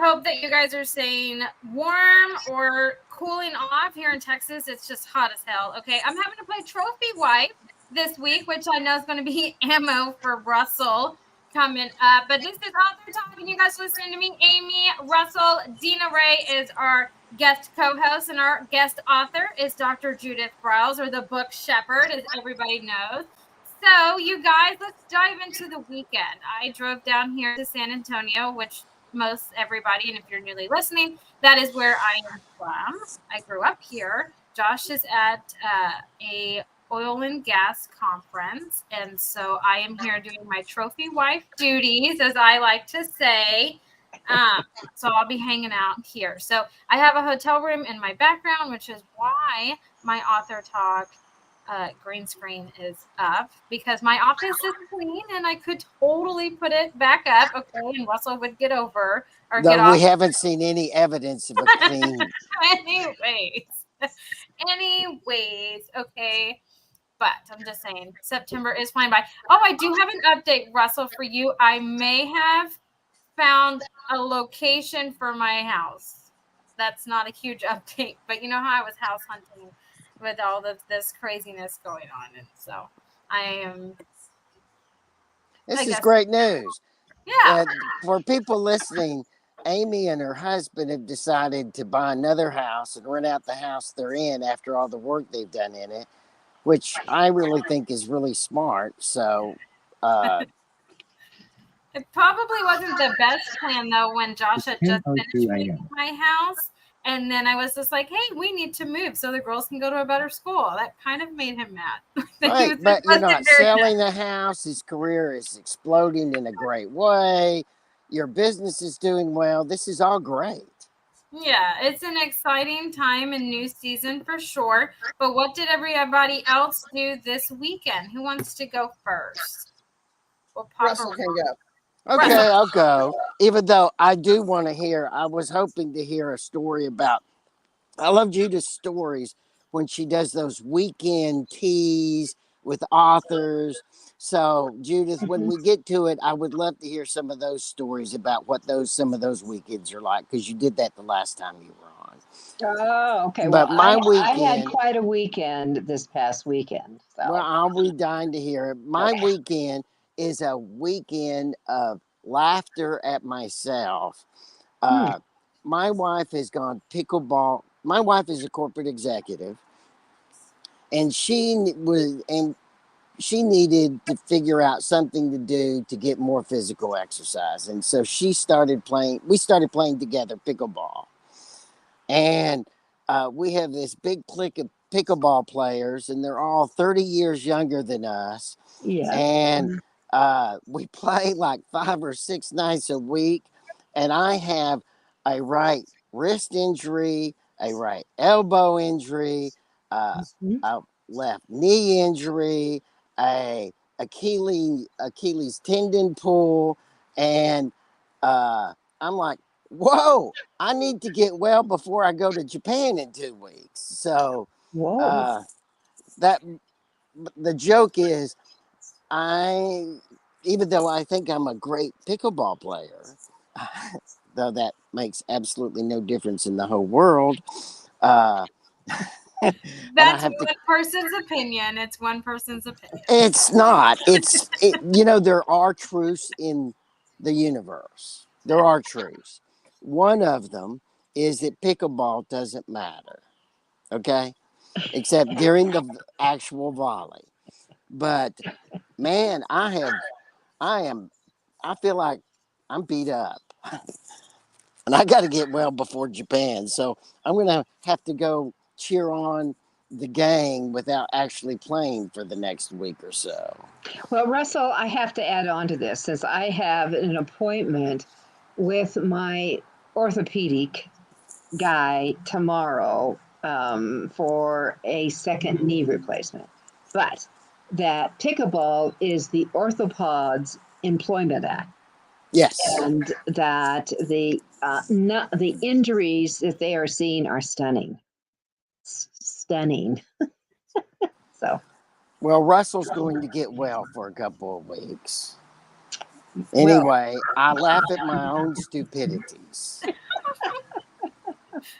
hope that you guys are staying warm or cooling off. Here in Texas, it's just hot as hell. Okay, I'm having to play Trophy Wife this week, which I know is going to be ammo for Russell coming up. But this is Author Talk, and you guys listening to me, Amy, Russell, Dina Ray is our guest co-host, and our guest author is Dr. Judith Briles, or the Book Shepherd, as everybody knows. So, you guys, let's dive into the weekend. I drove down here to San Antonio, which most everybody, and if you're newly listening, that is where I am from. I grew up here. Josh is at a oil and gas conference, and so I am here doing my trophy wife duties, as I like to say. So I'll be hanging out here. So I have a hotel room in my background, which is why my Author Talk green screen is up, because my office is clean and I could totally put it back up. Okay, and Russell would get over or get off. We haven't seen any evidence of a clean. Anyways, okay. But I'm just saying, September is flying by. Oh, I do have an update, Russell, for you. I may have found a location for my house. That's not a huge update, but you know how I was house hunting with all of this craziness going on, and so I am. This is great news. Yeah. For people listening, Amy and her husband have decided to buy another house and rent out the house they're in after all the work they've done in it, which I really think is really smart. So it probably wasn't the best plan, though, when Josh had just finished making my house. And then I was just like, hey, we need to move so the girls can go to a better school. That kind of made him mad. Right, but you're not selling the house. His career is exploding in a great way. Your business is doing well. This is all great. Yeah, it's an exciting time and new season for sure. But what did everybody else do this weekend? Who wants to go first? Well, Russell can go. Okay, I'll go. Even though I do want to hear, I was hoping to hear a story about, I love Judith's stories when she does those weekend teas with authors. So, Judith, when we get to it, I would love to hear some of those stories about what some of those weekends are like, because you did that the last time you were on. Oh, okay. But well, my weekend, I had quite a weekend this past weekend. So. Well, I'll be dying to hear it. My weekend is a weekend of laughter at myself. My wife has gone pickleball. My wife is a corporate executive, and she needed to figure out something to do to get more physical exercise, and so we started playing together pickleball, and we have this big clique of pickleball players, and they're all 30 years younger than us. Yeah. And we play like 5 or 6 nights a week, and I have a right wrist injury, a right elbow injury, a left knee injury, a Achilles tendon pull, and I'm like, whoa, I need to get well before I go to Japan in 2 weeks. So the joke is, even though I think I'm a great pickleball player, though that makes absolutely no difference in the whole world. That's one person's opinion. It's one person's opinion. It's not. There are truths in the universe. There are truths. One of them is that pickleball doesn't matter. Okay? Except during the actual volley. But man, I feel like I'm beat up. And I got to get well before Japan. So I'm going to have to go cheer on the gang without actually playing for the next week or so. Well, Russell, I have to add on to this, since I have an appointment with my orthopedic guy tomorrow for a second knee replacement. But that pickleball is the Orthopod's Employment Act. Yes. And that the injuries that they are seeing are stunning. Stunning. So. Well, Russell's going to get well for a couple of weeks. Anyway, I laugh at my own stupidities.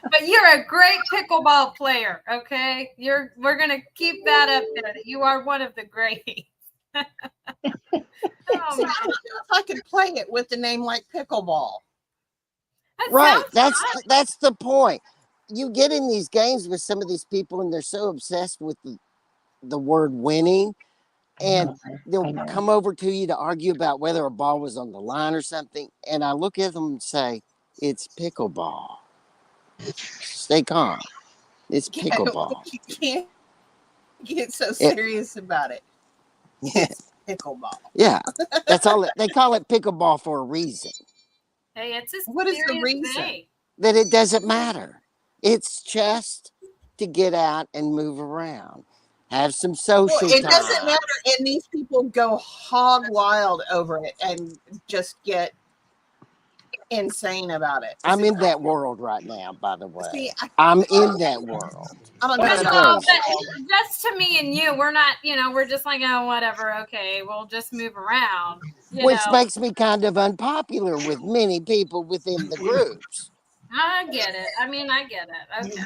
But you're a great pickleball player, okay? We're gonna keep that up there. That you are one of the greats. See, I don't know if I could play it with the name like pickleball. Right. Sounds fun. That's the point. You get in these games with some of these people and they're so obsessed with the word winning, and they'll come over to you to argue about whether a ball was on the line or something. And I look at them and say, it's pickleball. Stay calm. It's pickleball. You can't get so serious about it. Yeah. It's pickleball. Yeah. That's all. They call it pickleball for a reason. Hey, it's a What is the serious reason? thing. That it doesn't matter. It's just to get out and move around. Have some social It time. doesn't matter. And these people go hog wild over it and just get insane about it. I'm in that world right now, by the way. See, I'm in that world. I don't know It's that No, crazy. but just to me and you, we're not, we're just like, oh, whatever, okay, we'll just move around. Which makes me kind of unpopular with many people within the groups. I get it. I mean, I get it. Okay,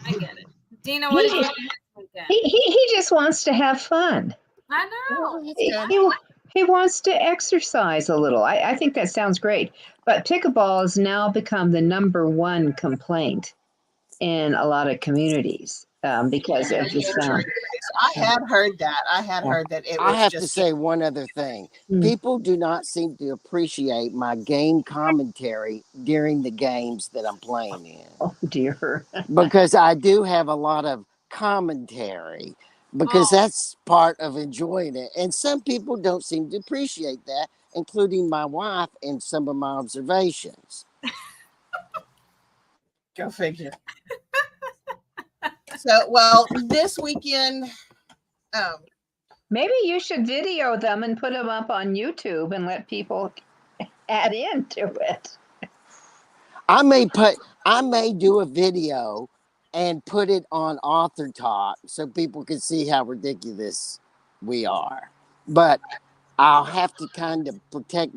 I get it. Dina, what did you do this weekend? He just wants to have fun. I know. He wants to exercise a little. I think that sounds great. But pickleball has now become the #1 complaint in a lot of communities because of the sound. I had heard that. I had heard that it was I have just to say one other thing. People do not seem to appreciate my game commentary during the games that I'm playing in. Oh, dear. Because I do have a lot of commentary, because that's part of enjoying it. And some people don't seem to appreciate that, including my wife and some of my observations. Go figure. So, well, this weekend, maybe you should video them and put them up on YouTube and let people add into it. I may do a video and put it on AuthorTalk so people can see how ridiculous we are. But I'll have to kind of protect.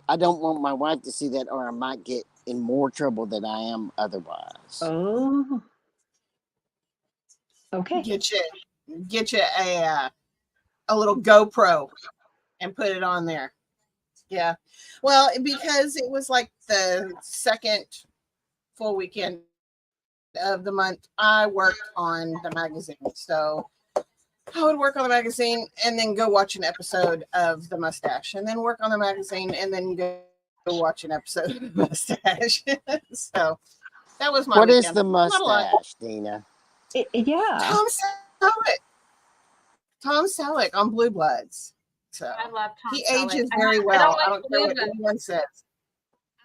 I don't want my wife to see that, or I might get in more trouble than I am otherwise. Oh. Okay. Get you a little GoPro and put it on there. Yeah. Well, because it was like the second full weekend of the month, I worked on the magazine. So I would work on the magazine and then go watch an episode of The Mustache, and then work on the magazine and then go watch an episode of The Mustache. So that was my What weekend. is The Mustache, Dina? Yeah. Tom Selleck on Blue Bloods. So I love Tom he Selleck. ages very well. I don't care Blue what Bloods. anyone says.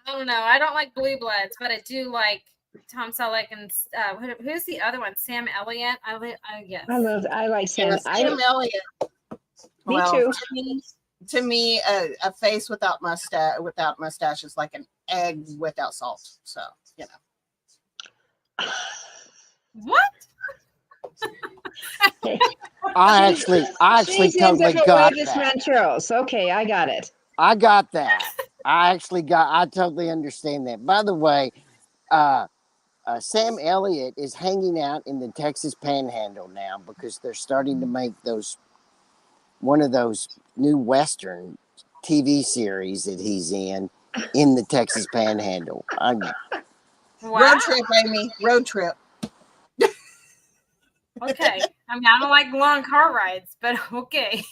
I don't know. I don't like Blue Bloods, but I do like Tom Selleck and who's the other one? Sam Elliott. Yes. I like Sam. Sam Elliott. Me too. To me, a face without mustache is like an egg without salt. So What? I actually totally got that. Montrose. Okay, I got it. I got that. I totally understand that. By the way, Sam Elliott is hanging out in the Texas Panhandle now because they're starting to make one of those new Western TV series that he's in the Texas Panhandle. Wow. Road trip, Amy. Road trip. Okay. I mean, I don't like long car rides, but okay.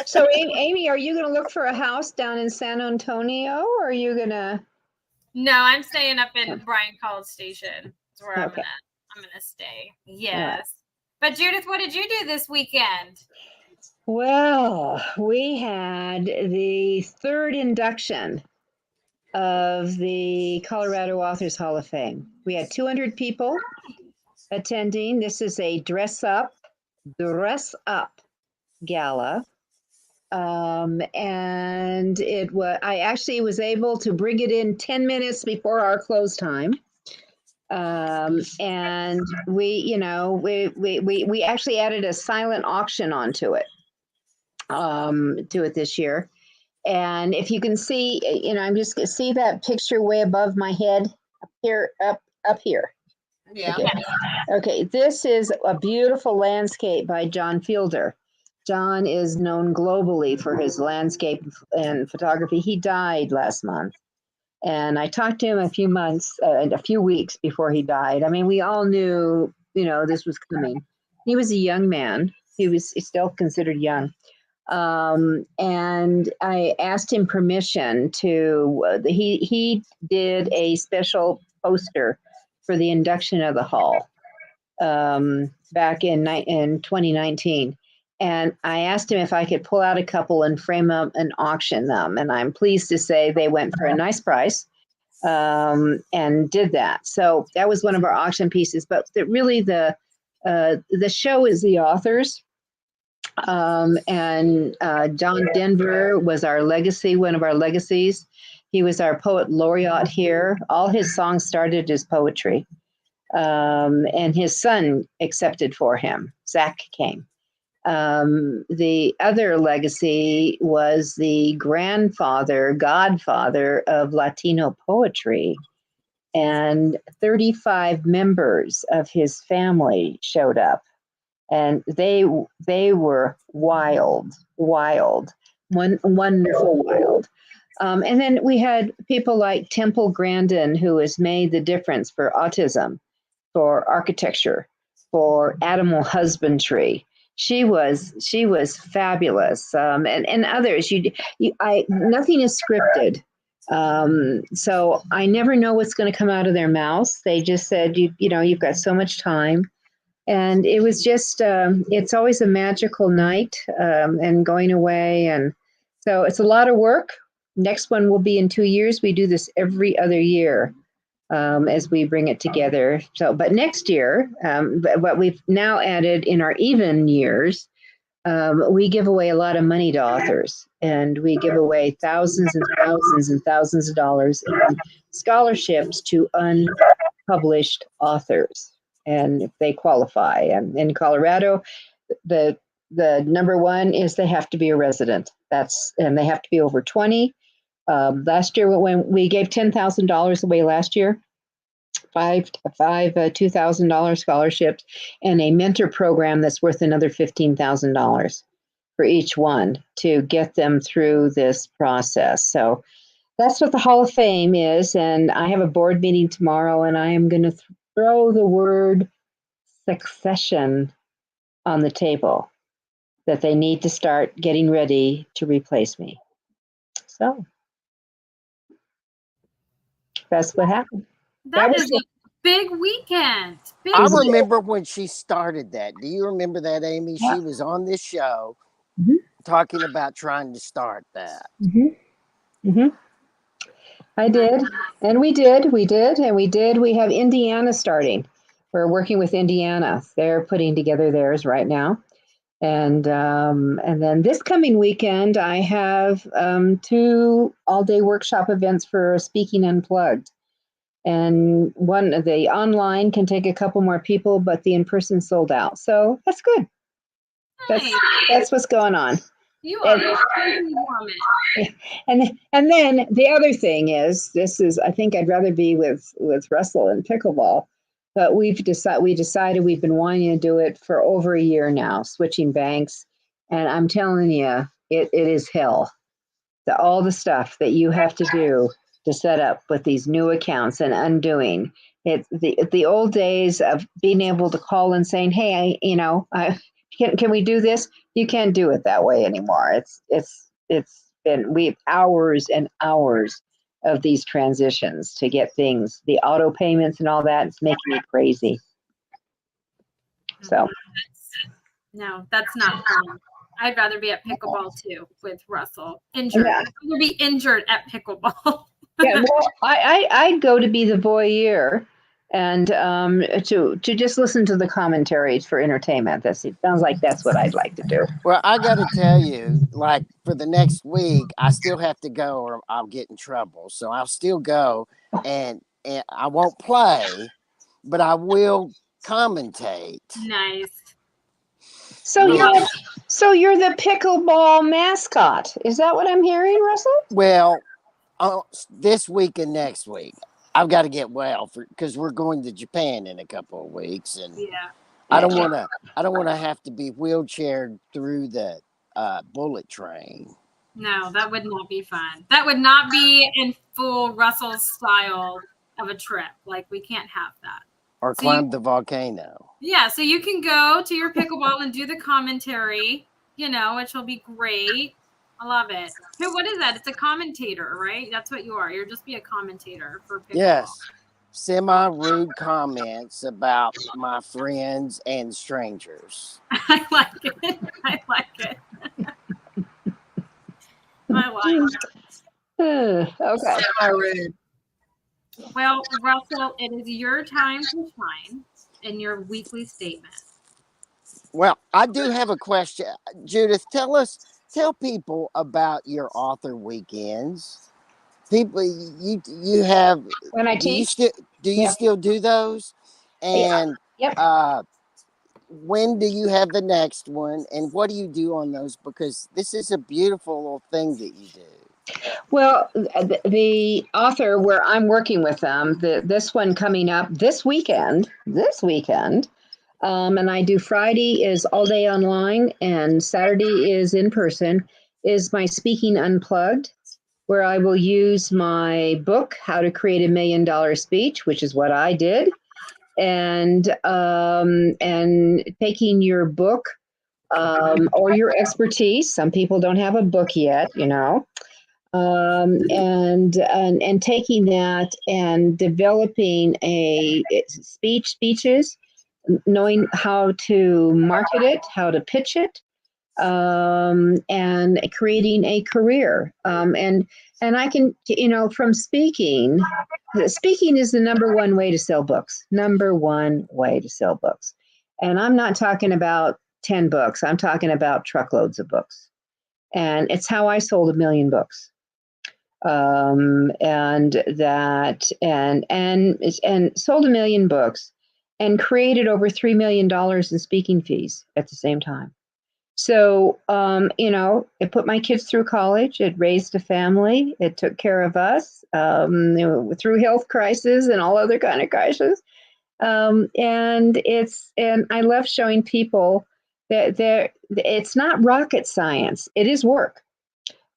So, Amy, are you going to look for a house down in San Antonio, or are you going to? No, I'm staying up in Bryan College Station. That's where Okay. I'm gonna stay. Yes. But Judith, what did you do this weekend? Well, we had the third induction of the Colorado Authors Hall of Fame. We had 200 people attending. This is a dress up gala. And I actually was able to bring it in 10 minutes before our close time. And we actually added a silent auction onto it, this year. And if you can see, I'm just gonna see that picture way above my head up here, up here. Yeah. Okay, this is a beautiful landscape by John Fielder. John is known globally for his landscape and photography. He died last month. And I talked to him a few weeks before he died. I mean, we all knew, this was coming. He was a young man. He's still considered young. And I asked him permission he did a special poster for the induction of the hall back in 2019. And I asked him if I could pull out a couple and frame them and auction them. And I'm pleased to say they went for a nice price and did that. So that was one of our auction pieces. But really the show is the authors. And John Denver was our legacy, one of our legacies. He was our poet laureate here. All his songs started as poetry. And his son accepted for him. Zach came. The other legacy was the godfather of Latino poetry. And 35 members of his family showed up. And they were wild, wonderful wild. And then we had people like Temple Grandin, who has made the difference for autism, for architecture, for animal husbandry. She was fabulous, and others. Nothing is scripted, so I never know what's going to come out of their mouths. They just said, you've got so much time. And it was just, it's always a magical night and going away. And so it's a lot of work. Next one will be in 2 years. We do this every other year as we bring it together. So, but next year, what we've now added in our even years, we give away a lot of money to authors. And we give away thousands and thousands and thousands of dollars in scholarships to unpublished authors. And if they qualify, and in Colorado, the number one is they have to be a resident. And they have to be over 20. Last year, when we gave $10,000 away last year, five $2,000 scholarships, and a mentor program that's worth another $15,000 for each one to get them through this process. So that's what the Hall of Fame is. And I have a board meeting tomorrow, and I am going to throw the word succession on the table, that they need to start getting ready to replace me. So that's what happened. That is a big weekend. I remember when she started that. Do you remember that, Amy? Yeah. She was on this show talking about trying to start that. I did, and we did. We have Indiana starting. We're working with Indiana. They're putting together theirs right now. And then this coming weekend, I have 2 all-day workshop events for Speaking Unplugged. And one, the online can take a couple more people, but the in-person sold out. So that's good. Nice. That's what's going on. You are a crazy woman. And then the other thing is, I think I'd rather be with Russell and pickleball, but we decided we've been wanting to do it for over a year now, switching banks. And I'm telling you, it is hell. All the stuff that you have to do to set up with these new accounts and undoing it. The old days of being able to call and saying, hey, can we do this? You can't do it that way anymore. It's been hours and hours of these transitions to get things, the auto payments and all that. It's making me crazy. So no, that's not fun. I'd rather be at pickleball too with Russell. Injured. Yeah. I'd rather be injured at pickleball. Yeah, well, I'd go to be the voyeur and to just listen to the commentaries for entertainment. It sounds like that's what I'd like to do. Well, I got to tell you, like for the next week, I still have to go or I'll get in trouble. So I'll still go and I won't play, but I will commentate. Nice. So you're the pickleball mascot. Is that what I'm hearing, Russell? Well, this week and next week, I've got to get well because we're going to Japan in a couple of weeks, and Yeah. I don't want to have to be wheelchaired through the bullet train. No, that would not be fun. That would not be in full Russell's style of a trip. Like, we can't have that. Or So climb the volcano. Yeah, so you can go to your pickleball and do the commentary, which will be great. I love it. Hey, what is that? It's a commentator, right? That's what you are. You'll just be a commentator for pickleball. Yes. Semi-rude comments about my friends and strangers. I like it. I like it. I like it. Okay. Rude. Well, Russell, it is your time to shine in your weekly statement. Well, I do have a question. Judith, tell people about your author weekends. People, you have. When I Do you teach, still do those? And Yep. when do you have the next one? And what do you do on those? Because this is a beautiful little thing that you do. Well, the author where I'm working with them, this one coming up this weekend, and I do Friday is all day online and Saturday is in person, is my Speaking Unplugged, where I will use my book, How to Create $1 Million Speech, which is what I did, and taking your book or your expertise. Some people don't have a book yet, and taking that and developing speeches, knowing how to market it, how to pitch it, and creating a career. And I can, from speaking is the number one way to sell books. Number one way to sell books. And I'm not talking about 10 books. I'm talking about truckloads of books. And it's how I sold 1 million books. And sold 1 million books and created over $3 million in speaking fees at the same time. So, it put my kids through college. It raised a family. It took care of us through health crisis and all other kind of crises. And I love showing people that it's not rocket science. It is work.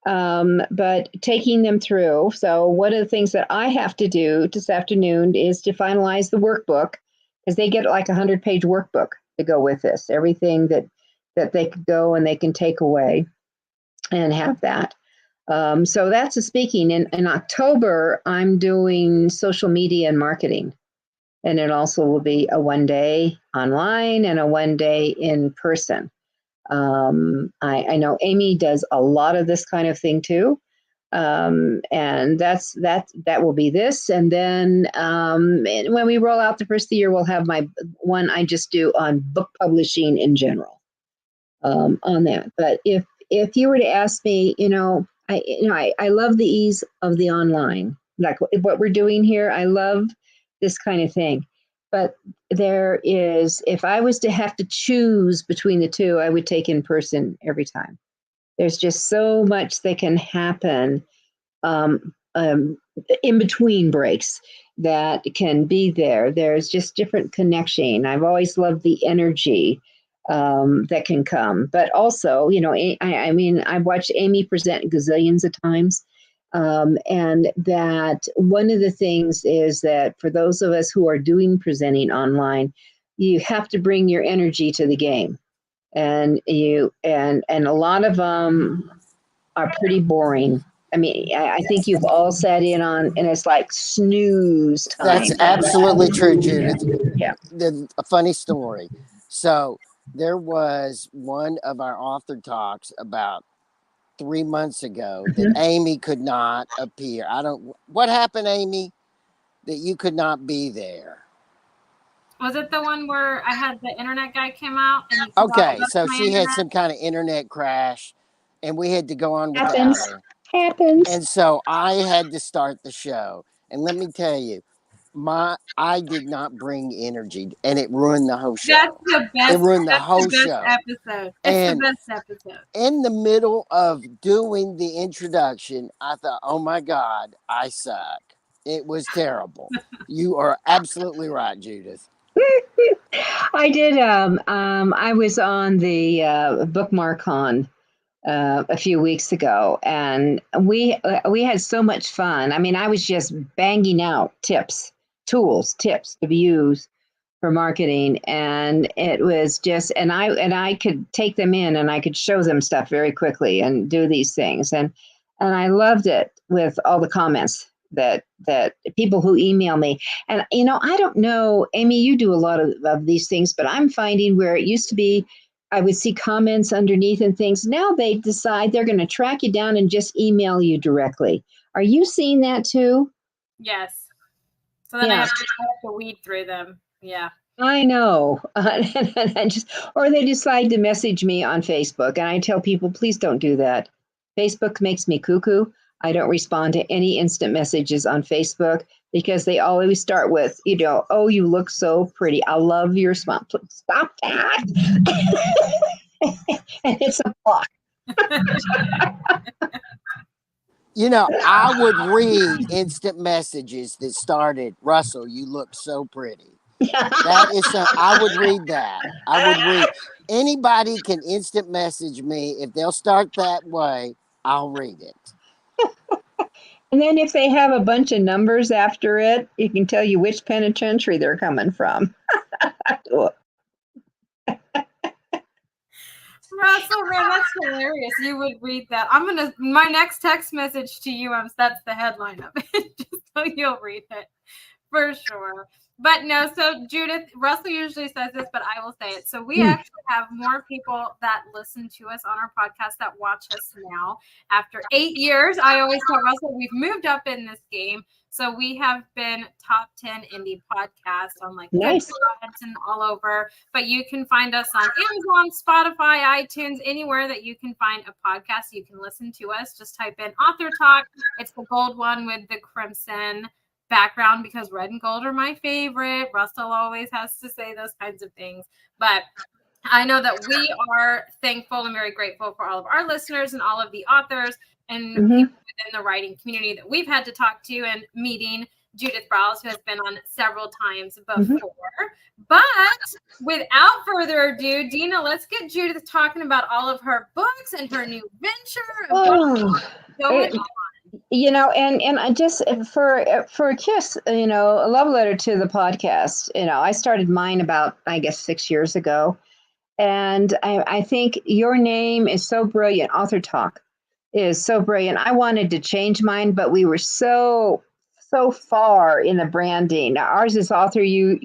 But taking them through. So one of the things that I have to do this afternoon is to finalize the workbook, because they get like 100-page workbook to go with this. Everything that they could go and they can take away and have that. So that's a speaking. In October, I'm doing social media and marketing. And it also will be a 1-day online and a 1-day in person. I know Amy does a lot of this kind of thing too. And that will be this. And then when we roll out the first of the year, we'll have my one I just do on book publishing in general, on that. But if you were to ask me, I love the ease of the online, like what we're doing here. I love this kind of thing. But if I was to have to choose between the two, I would take in person every time. There's just so much that can happen in between breaks that can be there. There's just different connection. I've always loved the energy that can come. But also, I've watched Amy present gazillions of times. And that one of the things is that for those of us who are doing presenting online, you have to bring your energy to the game. And a lot of them are pretty boring. I mean, I think you've all sat in on, and it's like snooze time. That's absolutely true, Judith. Yeah. A funny story. So there was one of our author talks about 3 months ago that Amy could not appear. What happened, Amy, that you could not be there? Was it the one where I had the internet guy came out? And okay, so she had some kind of internet crash, and we had to go on without her. Happens. And so I had to start the show. And let me tell you, I did not bring energy, and it ruined the whole show. That's the best. It ruined the That's whole the best show. episode. It's And the best episode. in the middle of doing the introduction, I thought, "Oh my God, I suck." It was terrible. You are absolutely right, Judith. I did. I was on the BookmarkCon a few weeks ago, and we had so much fun. I mean, I was just banging out tips to be used for marketing, and it was just, and I could take them in, and I could show them stuff very quickly and do these things, and I loved it with all the comments that people who email me. And I don't know, Amy, you do a lot of these things, but I'm finding where it used to be I would see comments underneath and things. Now they decide they're going to track you down and just email you directly. Are you seeing that too? Yes. So then I have to weed through them. Yeah. I know. Or they decide to message me on Facebook, and I tell people, please don't do that. Facebook makes me cuckoo. I don't respond to any instant messages on Facebook because they always start with, "Oh, you look so pretty. I love your smile." Stop that. And it's a block. I would read instant messages that started, "Russell, you look so pretty." That is I would read that. I would read. Anybody can instant message me. If they'll start that way, I'll read it. And then if they have a bunch of numbers after it, it can tell you which penitentiary they're coming from. Russell, man, that's hilarious. You would read that. My next text message to you, that's the headline of it, just so you'll read it for sure. But no, so Judith, Russell usually says this, but I will say it. So we actually have more people that listen to us on our podcast that watch us now. After 8 years, I always tell Russell, we've moved up in this game. So we have been top 10 indie podcasts on nice. and all over. But you can find us on Amazon, Spotify, iTunes, anywhere that you can find a podcast. You can listen to us. Just type in AuthorTalk. It's the gold one with the crimson background because red and gold are my favorite. Russell always has to say those kinds of things. But I know that we are thankful and very grateful for all of our listeners and all of the authors and people within the writing community that we've had to talk to and meeting Judith Briles, who has been on several times before. But without further ado, Dina, let's get Judith talking about all of her books and her new venture. And I just for a kiss, a love letter to the podcast. I started mine about, I guess, 6 years ago. And I think your name is so brilliant. AuthorTalk is so brilliant. I wanted to change mine, but we were so far in the branding. Now, ours is Author You,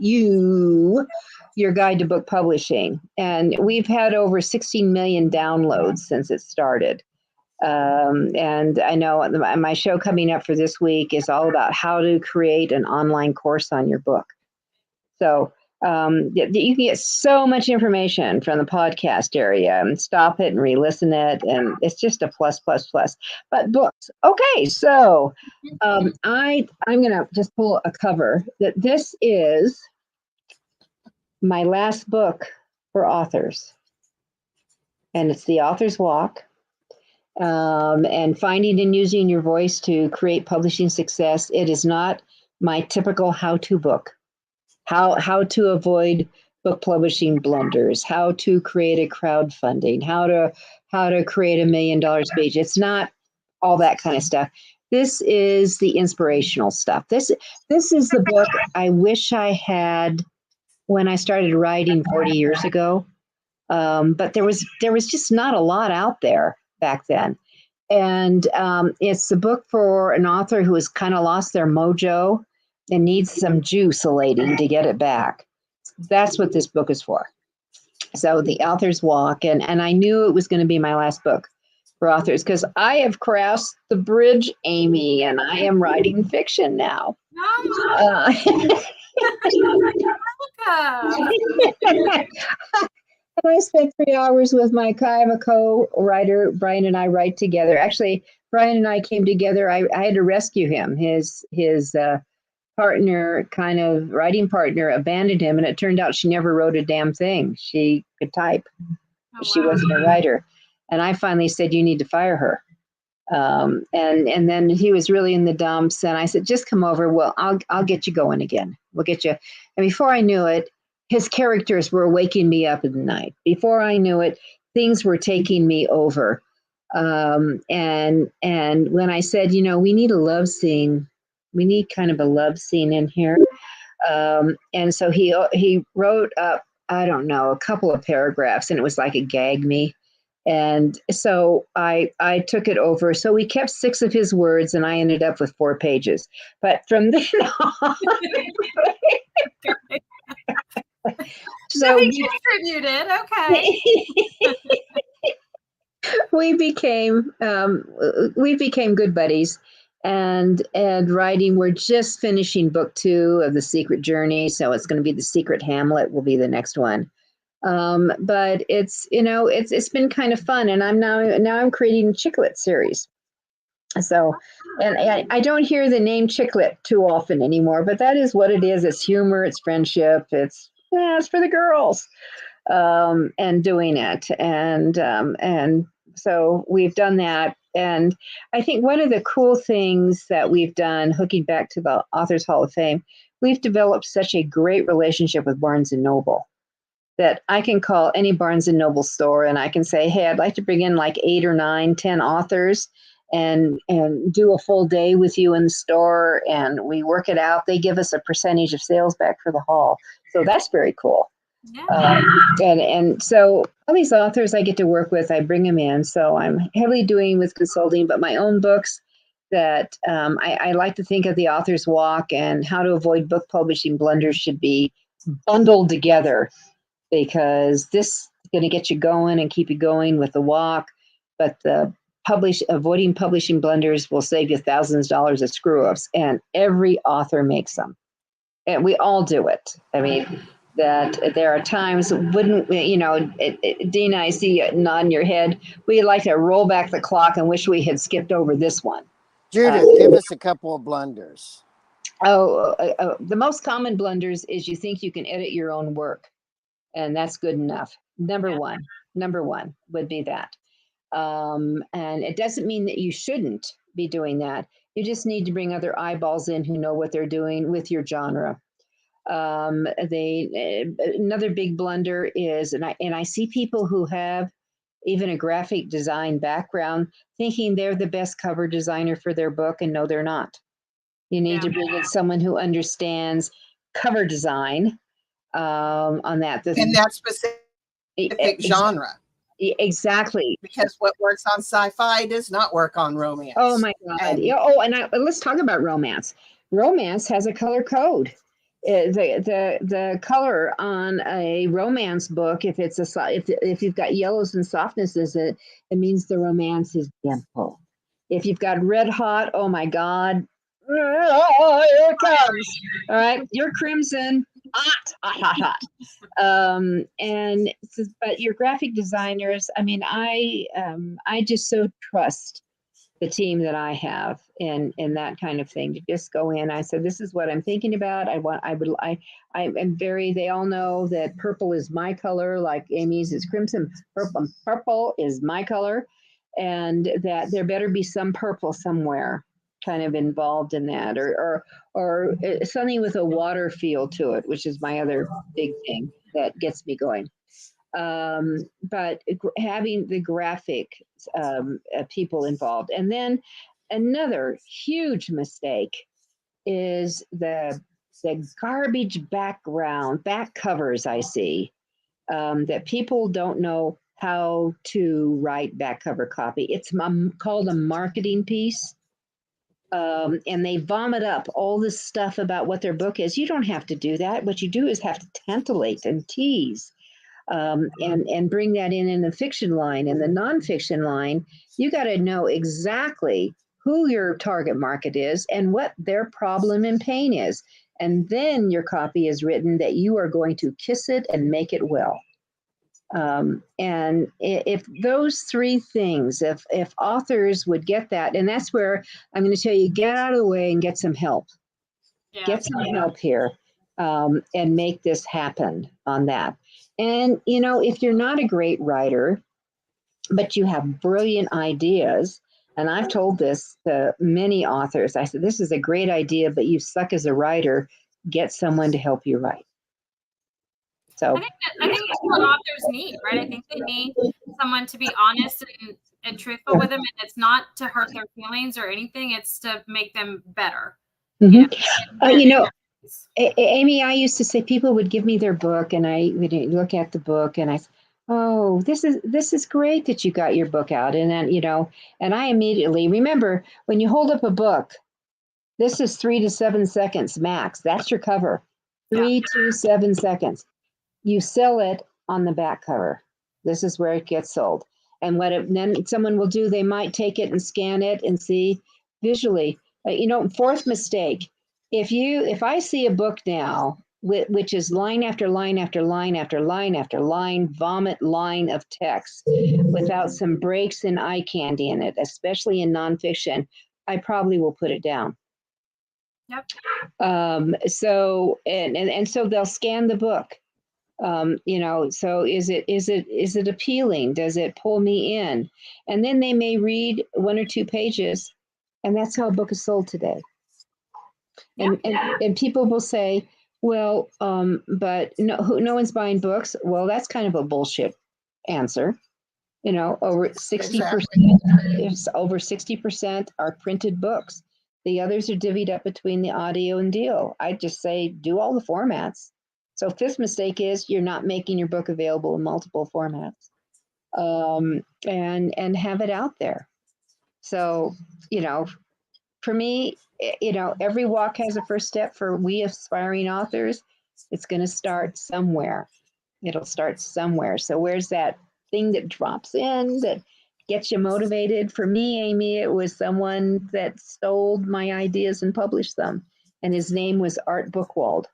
Your Guide to Book Publishing. And we've had over 16 million downloads since it started. And I know my show coming up for this week is all about how to create an online course on your book. So you can get so much information from the podcast area and stop it and re-listen it. And it's just a plus. But books. Okay, so I'm going to just pull a cover that this is my last book for authors. And it's The Author's Walk. And finding and using your voice to create publishing success. It is not my typical how-to book. How to avoid book publishing blunders, how to create a crowdfunding, how to create $1 million page. It's not all that kind of stuff. This is the inspirational stuff. This is the book I wish I had when I started writing 40 years ago. But there was just not a lot out there back then. And it's a book for an author who has kind of lost their mojo and needs some juice-alating to get it back. That's what this book is for. So The Author's Walk, and I knew it was going to be my last book for authors because I have crossed the bridge, Amy, and I am writing fiction now. And I spent 3 hours with I have a co-writer, Brian, and I write together. Actually, Brian and I came together. I had to rescue him. His writing partner abandoned him, and it turned out she never wrote a damn thing. She could type, Oh, she wow. wasn't a writer. And I finally said, you need to fire her. And then he was really in the dumps, and I said, just come over. Well, I'll get you going again. We'll get you. And before I knew it, his characters were waking me up at night. Before I knew it, things were taking me over. And when I said, we need a love scene, we need kind of a love scene in here. And so he wrote up, I don't know, a couple of paragraphs, and it was like a gag me. And so I took it over. So we kept 6 of his words, and I ended up with 4 pages. But from then on, So he contributed. Okay. we became good buddies, and writing. We're just finishing book 2 of The Secret Journey, so it's going to be The Secret Hamlet will be the next one. But it's been kind of fun, and I'm creating a chicklet series. So, and I don't hear the name chicklet too often anymore, but that is what it is. It's humor, it's friendship, it's for the girls, and doing it, and so we've done that. And I think one of the cool things that we've done, hooking back to the Authors Hall of Fame, we've developed such a great relationship with Barnes and Noble that I can call any Barnes and Noble store and I can say, hey, I'd like to bring in like 8 or 9, 10 authors and do a full day with you in the store, and we work it out. They give us a percentage of sales back for the hall. So that's very cool. Yeah. And so all these authors I get to work with, I bring them in. So I'm heavily doing with consulting, but my own books that I like to think of the author's walk and how to avoid book publishing blunders should be bundled together, because this is going to get you going and keep you going with the walk. But the avoiding publishing blunders will save you thousands of dollars of screw ups, and every author makes them. And we all do it. I mean, that there are times, wouldn't we, Dina, I see you nodding your head. We'd like to roll back the clock and wish we had skipped over this one. Judith, give us a couple of blunders. The most common blunders is you think you can edit your own work, and that's good enough. Number one would be that. And it doesn't mean that you shouldn't be doing that. You just need to bring other eyeballs in who know what they're doing with your genre. Another big blunder is, and I see people who have even a graphic design background thinking they're the best cover designer for their book, and no, they're not. You need to bring in someone who understands cover design on that. In that specific genre. Exactly. Because what works on sci-fi does not work on romance. Oh my God. Let's talk about romance. Romance has a color code. The color on a romance book, if you've got yellows and softnesses, it means the romance is gentle. If you've got red hot, oh my God, here it comes. All right, you're crimson. Hot. But your graphic designers, I mean, I just so trust the team that I have in that kind of thing, to just go in. I said, this is what I'm thinking about. They all know that purple is my color, like Amy's is crimson. Purple is my color, and that there better be some purple somewhere kind of involved in that, or something with a water feel to it, which is my other big thing that gets me going. But having the graphic people involved. And then another huge mistake is the garbage back covers I see, that people don't know how to write back cover copy. It's called a marketing piece. And they vomit up all this stuff about what their book is. You don't have to do that. What you do is have to tantallate and tease, and bring that in the fiction line. In the nonfiction line, you got to know exactly who your target market is and what their problem and pain is. And then your copy is written that you are going to kiss it and make it well. And if those 3 things, if authors would get that, and that's where I'm going to tell you, get out of the way and get some help. Yeah. Get some help here, and make this happen on that. And, if you're not a great writer, but you have brilliant ideas, and I've told this to many authors, I said, this is a great idea, but you suck as a writer, get someone to help you write. So I think that's what authors need, right? I think they need someone to be honest and truthful with them, and it's not to hurt their feelings or anything. It's to make them better. Amy, I used to say people would give me their book, and I would look at the book, and I said, "Oh, this is great that you got your book out." And then, and I immediately remember when you hold up a book, this is 3 to 7 seconds max. That's your cover. 3 to 7 seconds. You sell it on the back cover. This is where it gets sold. And then someone will do, they might take it and scan it and see visually. Fourth mistake. If I see a book now, which is line after line after line after line after line, vomit line of text without some breaks and eye candy in it, especially in nonfiction, I probably will put it down. Yep. So they'll scan the book. So is it appealing? Does it pull me in? And then they may read 1 or 2 pages, and that's how a book is sold today. And people will say, well, but no one's buying books. Well, that's kind of a bullshit answer. Over 60%, over 60% are printed books. The others are divvied up between the audio and deal. I just say, do all the formats. So fifth mistake is you're not making your book available in multiple formats, and have it out there. So, for me, every walk has a first step. For we aspiring authors, it's going to start somewhere. It'll start somewhere. So where's that thing that drops in that gets you motivated? For me, Amy, it was someone that stole my ideas and published them. And his name was Art Bookwald.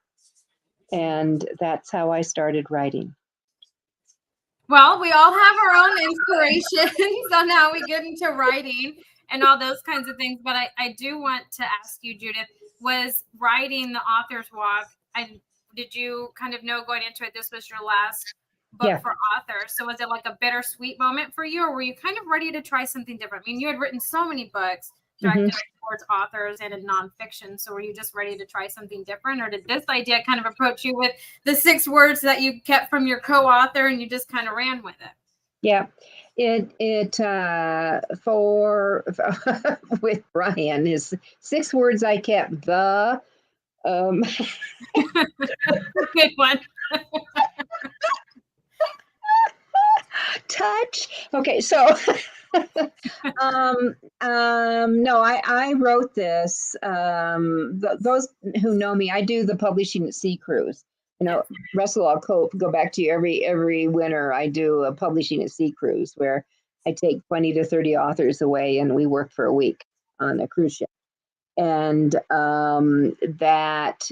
And that's how I started writing. Well, we all have our own inspirations on how we get into writing and all those kinds of things. But I do want to ask you, Judith, was writing the author's walk, did you kind of know going into it this was your last book for author? So was it like a bittersweet moment for you, or were you kind of ready to try something different? I mean, you had written so many books directed towards authors and in nonfiction. So were you just ready to try something different, or did this idea kind of approach you with the 6 words that you kept from your co-author and you just kind of ran with it? Yeah, for with Brian is 6 words I kept. Good one. Touch. Okay, so no, I wrote this. Those who know me, I do the Publishing at Sea cruise. Russell, I'll go back to you every winter. I do a Publishing at Sea cruise where I take 20 to 30 authors away, and we work for a week on a cruise ship. And that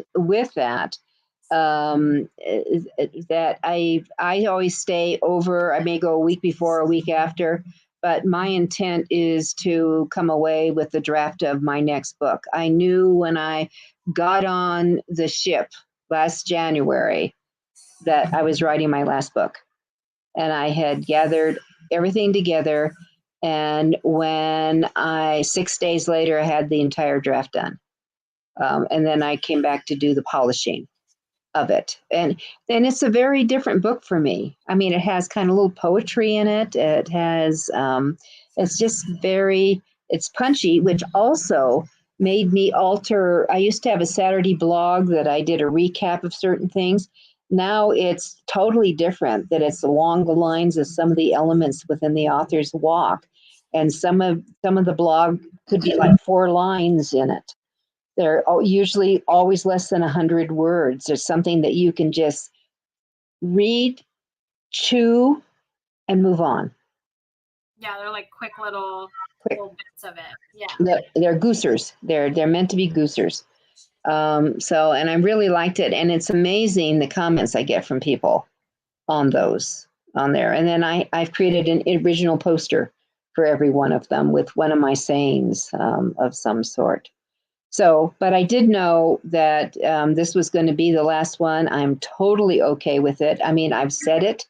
I always stay over. I may go a week before, a week after, but my intent is to come away with the draft of my next book. I knew when I got on the ship last January that I was writing my last book, and I had gathered everything together. And when 6 days later, I had the entire draft done. And then I came back to do the polishing of it. And it's a very different book for me. I mean, it has kind of a little poetry in it. It has, it's just it's punchy, which also made me alter. I used to have a Saturday blog that I did a recap of certain things. Now it's totally different, that it's along the lines of some of the elements within the author's walk. And some of the blog could be like 4 lines in it. They're usually always less than 100 words. There's something that you can just read, chew, and move on. Yeah, they're like quick little bits of it. Yeah, they're goosers. They're meant to be goosers. And I really liked it, and it's amazing the comments I get from people on there. And then I've created an original poster for every one of them with one of my sayings of some sort. So, but I did know that this was going to be the last one. I'm totally okay with it. I mean, I've said it.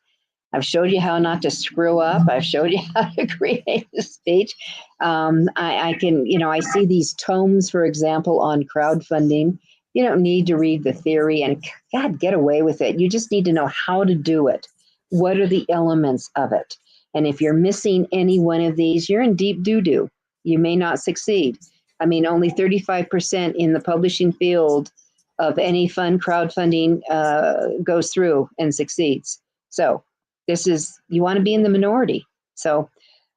I've showed you how not to screw up. I've showed you how to create a speech. I can, I see these tomes, for example, on crowdfunding. You don't need to read the theory and God, get away with it. You just need to know how to do it. What are the elements of it? And if you're missing any one of these, you're in deep doo-doo. You may not succeed. I mean, only 35% in the publishing field of any fund crowdfunding goes through and succeeds. So you want to be in the minority. So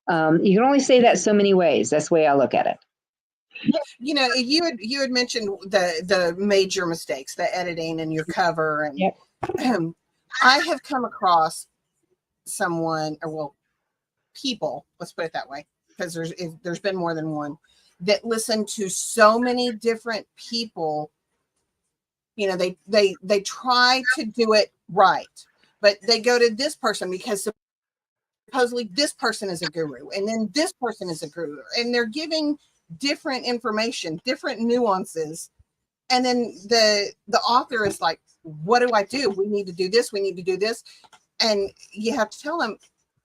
you can only say that so many ways. That's the way I look at it. You had mentioned the major mistakes, the editing and your cover, and yep. I have come across someone, people, let's put it that way, because there's been more than one, that listen to so many different people. They try to do it right, but they go to this person because supposedly this person is a guru, and then this person is a guru, and they're giving different information, different nuances, and then the author is like, what do I do? We need to do this, we need to do this. And you have to tell them,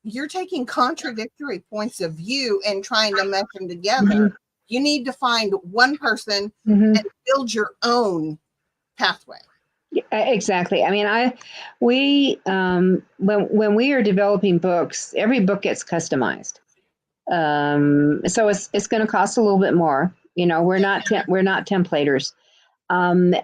you're taking contradictory points of view and trying to mesh them together. Mm-hmm. You need to find one person and build your own pathway. Yeah, exactly. I mean, when we are developing books, every book gets customized. So it's going to cost a little bit more. We're not templators. And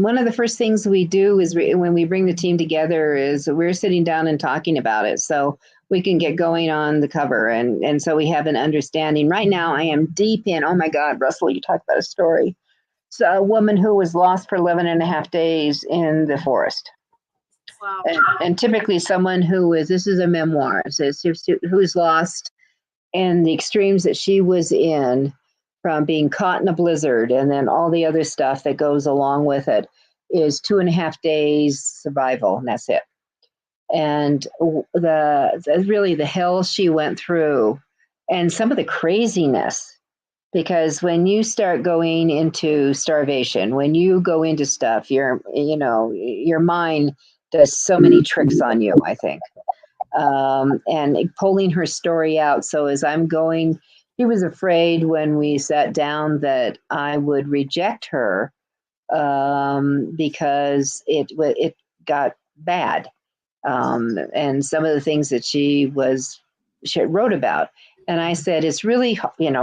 one of the first things we do is when we bring the team together is we're sitting down and talking about it. So we can get going on the cover. And so we have an understanding. Right now I am deep in, oh my God, Russell, you talked about a story. So a woman who was lost for 11 and a half days in the forest. Wow. And typically someone this is a memoir, who's lost in the extremes that she was in, from being caught in a blizzard and then all the other stuff that goes along with it, is 2.5 days survival, and that's it. And really the hell she went through and some of the craziness. Because when you start going into starvation, when you go into stuff, your mind does so many tricks on you, I think. And pulling her story out. So as I'm going, she was afraid when we sat down that I would reject her because it got bad. And some of the things that she wrote about. And I said, it's really,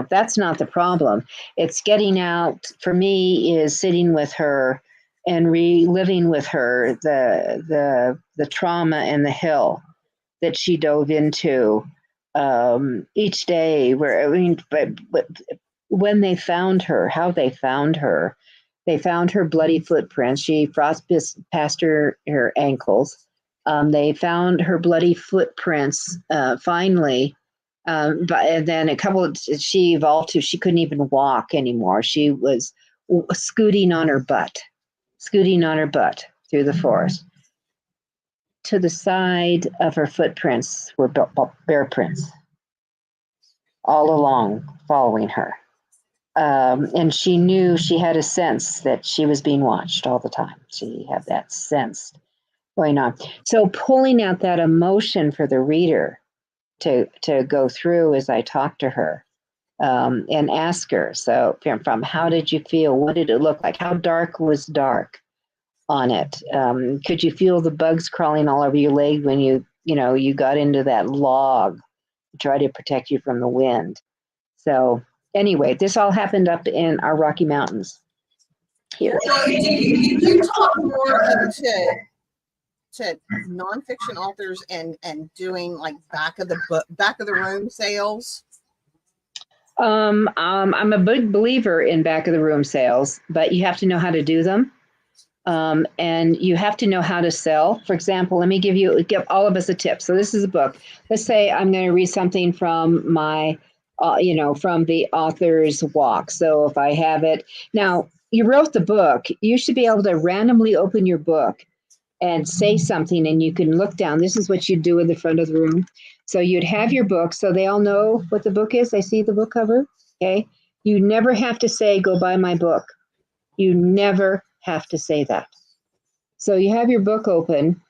that's not the problem. It's getting out, for me, is sitting with her and reliving with her the trauma and the hill that she dove into each day. But when they found her, how they found her bloody footprints. She frostbit past her ankles. They found her bloody footprints finally. But then she evolved to, she couldn't even walk anymore. She was scooting on her butt through the forest. To the side of her footprints were bear prints all along, following her. And she knew, she had a sense that she was being watched all the time. She had that sense going on. So pulling out that emotion for the reader to go through as I talk to her and ask her, so from how did you feel? What did it look like? How dark was dark on it? Could you feel the bugs crawling all over your leg when you got into that log to try to protect you from the wind? So anyway, this all happened up in our Rocky Mountains here. So you talk more to nonfiction authors and doing like back of the room sales? I'm a big believer in back of the room sales, but you have to know how to do them. And you have to know how to sell. For example, let me give all of us a tip. So this is a book. Let's say I'm going to read something from my, from the author's walk. So if I have it now, you wrote the book, you should be able to randomly open your book and say something, and you can look down. This is what you do in the front of the room. So you'd have your book, so they all know what the book is. They see the book cover. Okay. You never have to say, go buy my book. You never have to say that. So you have your book open.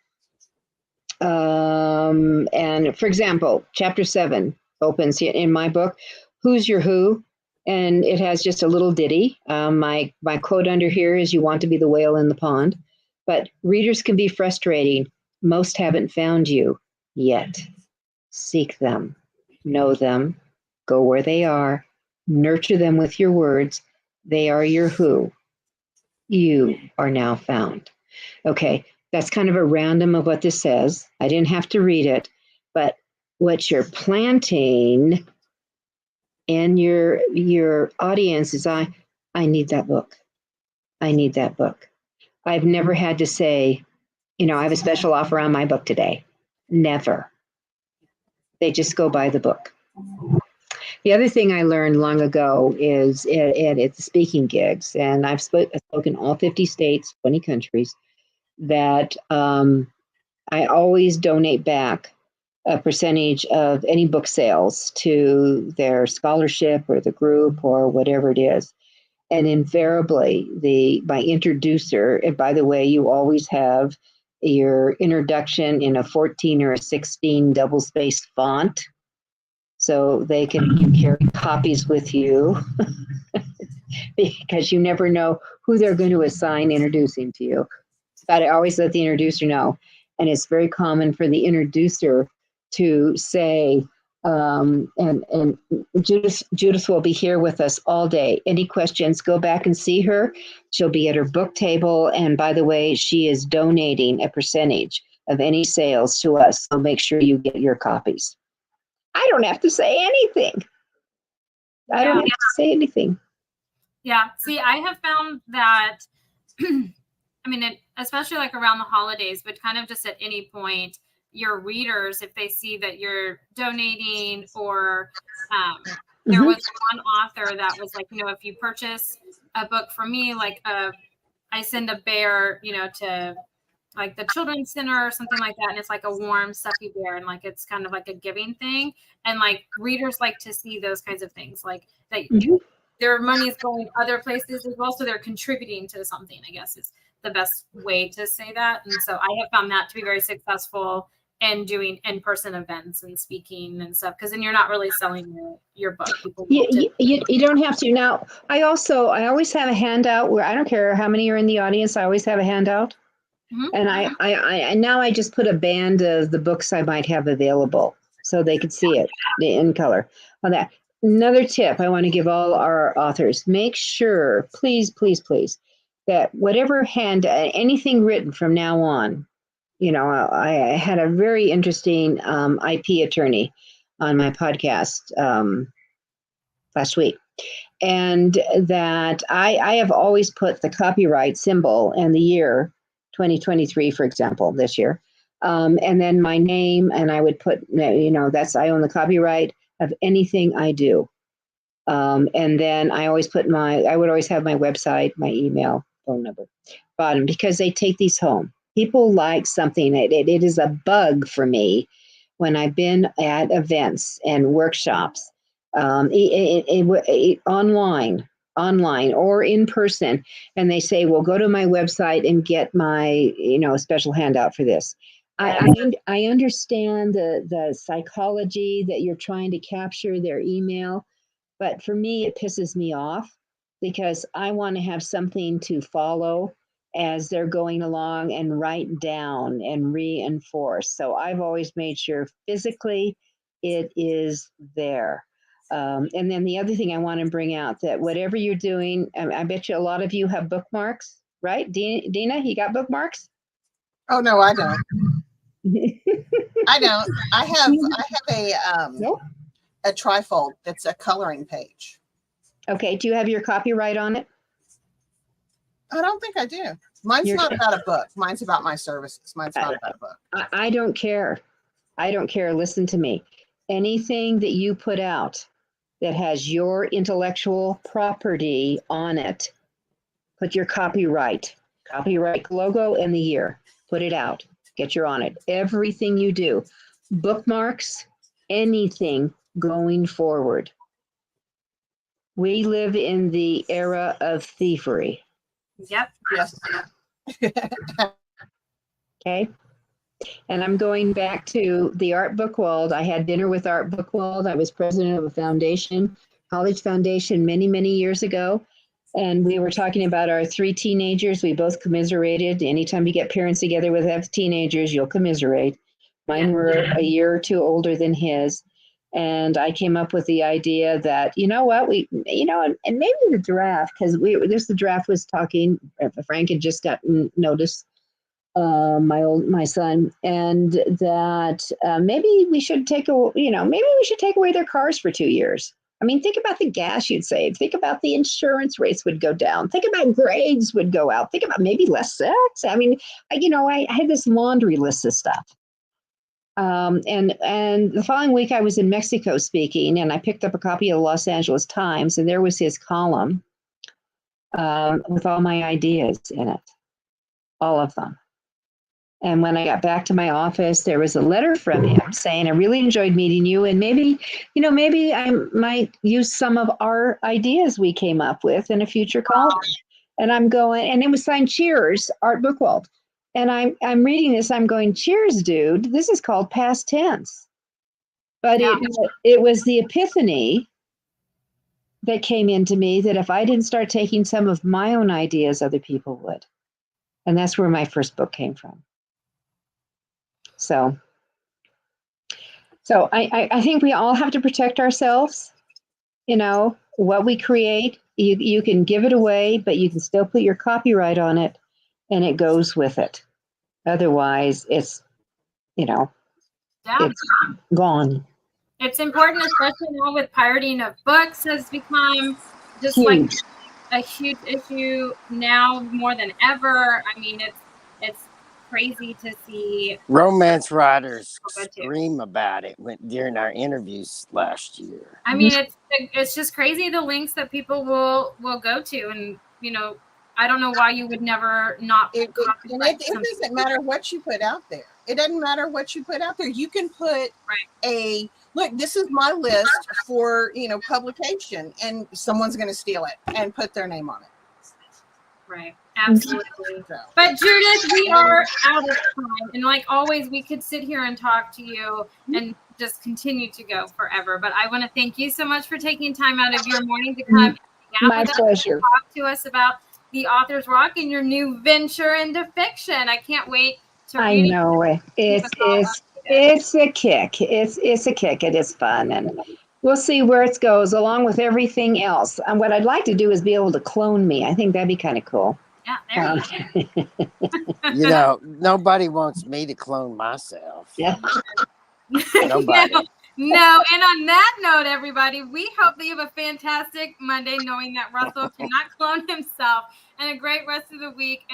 And for example, chapter 7 opens in my book, Who's Your Who? And it has just a little ditty. My quote under here is, you want to be the whale in the pond. But readers can be frustrating. Most haven't found you yet. Seek them, know them, go where they are, nurture them with your words. They are your who. You are now found. Okay, that's kind of a random of what this says. I didn't have to read it, but what you're planting in your audience is, I need that book. I need that book. I've never had to say, I have a special offer on my book today. Never. They just go buy the book. The other thing I learned long ago is at the speaking gigs, and I've spoken all 50 states, 20 countries, that I always donate back a percentage of any book sales to their scholarship or the group or whatever it is. And invariably, my introducer, and by the way, you always have your introduction in a 14 or a 16 double-spaced font, so you carry copies with you because you never know who they're going to assign introducing to you. But I always let the introducer know. And it's very common for the introducer to say, and Judith will be here with us all day. Any questions, go back and see her. She'll be at her book table. And by the way, she is donating a percentage of any sales to us. So make sure you get your copies. I don't have to say anything. I don't have to say anything. Yeah. See, I have found that, especially like around the holidays, but kind of just at any point, your readers, if they see that you're donating, or there was one author that was like, if you purchase a book from me, like I send a bear, to like the children's center or something like that, and it's like a warm, stuffy bear, and like it's kind of like a giving thing, and like readers like to see those kinds of things, like that their money is going other places as well, so they're contributing to something, I guess is the best way to say that. And so I have found that to be very successful in doing in-person events and speaking and stuff, because then you're not really selling your book. You don't have to. Now, I always have a handout where I don't care how many are in the audience, I always have a handout. Mm-hmm. And I now I just put a band of the books I might have available so they could see it in color on that. Another tip I want to give all our authors: make sure, please, that whatever anything written from now on, I had a very interesting IP attorney on my podcast last week. And that I have always put the copyright symbol and the year 2023, for example, this year. And then my name, and I would put, I own the copyright of anything I do. And then I would always have my website, my email, phone number, bottom, because they take these home. People like something. It is a bug for me when I've been at events and workshops, online or in person, and they say, well, go to my website and get my, special handout for this. I understand the psychology that you're trying to capture their email, but for me, it pisses me off because I want to have something to follow as they're going along and write down and reinforce. So I've always made sure physically it is there. And then the other thing I want to bring out, that whatever you're doing, I bet you a lot of you have bookmarks, right? Dina, you got bookmarks? Oh, no, I don't. I don't. I have a trifold that's a coloring page. Okay. Do you have your copyright on it? I don't think I do. Mine's not about a book. Mine's about my services. Mine's not about a book. I don't care. I don't care. Listen to me. Anything that you put out that has your intellectual property on it, put your copyright logo and the year, put it out, get your on it. Everything you do, bookmarks, anything going forward. We live in the era of thievery. Yep. Yes. Okay. And I'm going back to the Art Bookwald. I had dinner with Art Bookwald. I was president of a foundation, college foundation, many, many years ago. And we were talking about our 3 teenagers. We both commiserated. Anytime you get parents together with have teenagers, you'll commiserate. Mine were a year or two older than his. And I came up with the idea that, you know what, and maybe the draft, because the draft was talking, Frank had just gotten notice, my son, and that maybe we should take away their cars for 2 years. I mean, think about the gas you'd save. Think about the insurance rates would go down. Think about grades would go out. Think about maybe less sex. I mean, I had this laundry list of stuff. And the following week I was in Mexico speaking, and I picked up a copy of the Los Angeles Times, and there was his column with all my ideas in it, all of them. And when I got back to my office, there was a letter from him saying, I really enjoyed meeting you. And maybe I might use some of our ideas we came up with in a future column. And I'm going, and it was signed Cheers, Art Bookwald. And I'm reading this, I'm going, cheers, dude. This is called past tense. But it was the epiphany that came into me that if I didn't start taking some of my own ideas, other people would. And that's where my first book came from. So I think we all have to protect ourselves. What we create, you can give it away, but you can still put your copyright on it, and it goes with it. Otherwise, it's gone. It's important, especially now with pirating of books has become just Huge. like a huge issue now more than ever. I mean, it's crazy to see romance writers scream about it during our interviews last year. I mean, it's just crazy the links that people will go to, and I don't know why you would never not. It doesn't matter what you put out there. It doesn't matter what you put out there. You can put look, this is my list for publication, and someone's going to steal it and put their name on it. Right. Absolutely. But Judith, we are out of time. And like always, we could sit here and talk to you and just continue to go forever. But I want to thank you so much for taking time out of your morning to come My pleasure. And talk to us about the Author's Rock and your new venture into fiction. I can't wait to read it. I know it. It's a kick. It's a kick. It is fun. And we'll see where it goes along with everything else. And what I'd like to do is be able to clone me. I think that'd be kind of cool. Yeah, there you go. Nobody wants me to clone myself. Yeah. Nobody. No. And on that note, everybody, we hope that you have a fantastic Monday knowing that Russell cannot clone himself, and a great rest of the week.